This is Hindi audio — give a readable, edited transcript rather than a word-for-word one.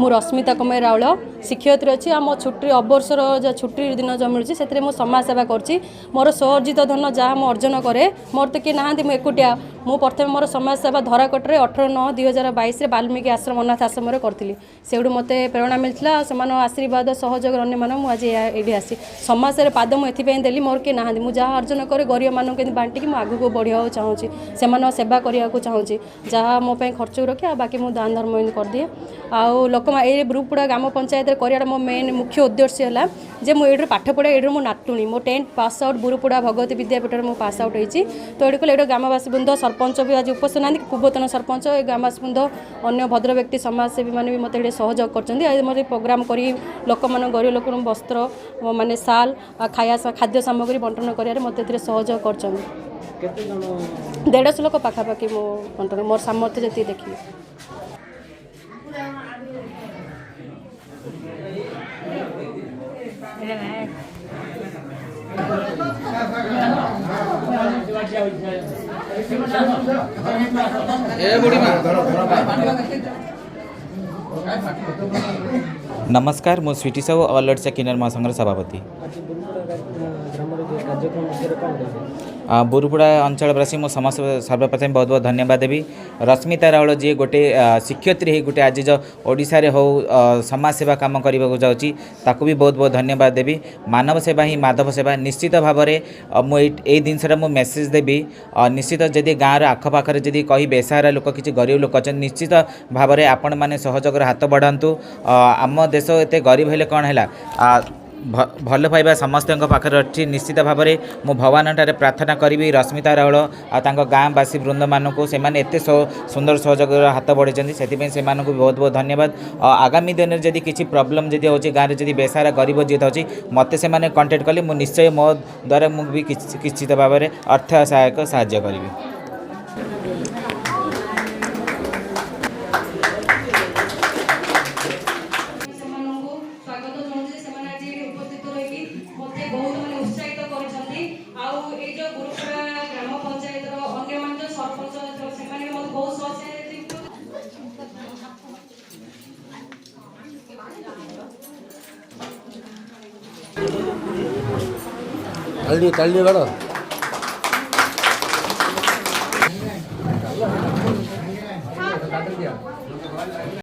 मु रश्मिता कुमार राउल शिक्षयित्री अच्छी आम छुट्टी अवर्षर छुट्टी दिन जो मिलूँ से समाज सेवा करुँची मोर स्वअर्जित धन जहाँ मुझे अर्जन कै मोर तो किए ना एकुटिया मु प्रथम मोर समाज सेवा धराकोटे 18/9/2022 वाल्मीकि आश्रम अनाथ आश्रम करी से मत प्रेरणा मिलता से आशीर्वाद सहयोग अन्य मुझे ये आसी समाज से पाद मुझे देली मोर किए ना मुझे जहाँ अर्जन करे गरीब मानक बांटिकी मुझे आगू बढ़िया चाहूँगी से सेवा करने को चाहूँगी जहाँ मो खर्च रखा बाकी मुझे दान धर्म करदिए आउ लोक ये बुरुपड़ा ग्राम पंचायत कर मो मेन मुख्य उद्देश्य है जे मुझे पाठ पढ़ा ये मो नातुणी मो 10th पास आउट बुरुपड़ा भगवती विद्यापीठ में पास आउट होती तो ये ग्रामवासी बृंद सरपंच भी आज उपस्थित ना पूर्वतन सरपंच ग्रामवासी बृंद अन्य भद्र व्यक्ति समाजसेवी मैंने भी मतलब सहयोग कर प्रोग्राम करी लोक मान गरीब लोक वस्त्र माने साल खाद्य सामग्री बंटन कर मत सहयोग कर 150 लोक पाखापाखि मो बंटन मोर सामर्थ्य जी देखिए नमस्कार मु स्वीटी साहू ऑल ओडिशा किन्नर महासंघर सभापति बुरुपड़ा अंचलवासी मो समस्त सर्वप्रथम बहुत बहुत धन्यवाद देवी रश्मिता राउल जी गोटे शिक्षयित्री गोटे आज जो ओडिशा रे हो समाज सेवा काम करने को जाऊँगी ताकू भी बहुत बहुत धन्यवाद देवी मानव सेवा ही माधव सेवा निश्चित भाव में मुझे जिनसा मु मेसेज देवी निश्चित जदि गाँव आखपाखे जदि कही बेसहारा लोक किसी गरीब लोक अच्छा निश्चित भाव में आपण मैंने सहयोग हाथ बढ़ातु आम देश एत गरीब हेले कौन है भल पाइबा समस्त पाखे अच्छी निश्चित भाव में मु भगवान ठारे प्रार्थना करी रश्मिता राउल आ गाँवासी वृंद मानक से एत सुंदर सहयोग हाथ बढ़े से बहुत बहुत धन्यवाद आगामी दिन में जदि किसी प्रॉब्लम जदि हो गाँव में जदि बेसहारा गरीब जी था मत से कंटेक्ट कले मु निश्चय मो द्वारा मुझे किसी भाव में अर्थ सहायक साहाय्य करी। तल्ली गड़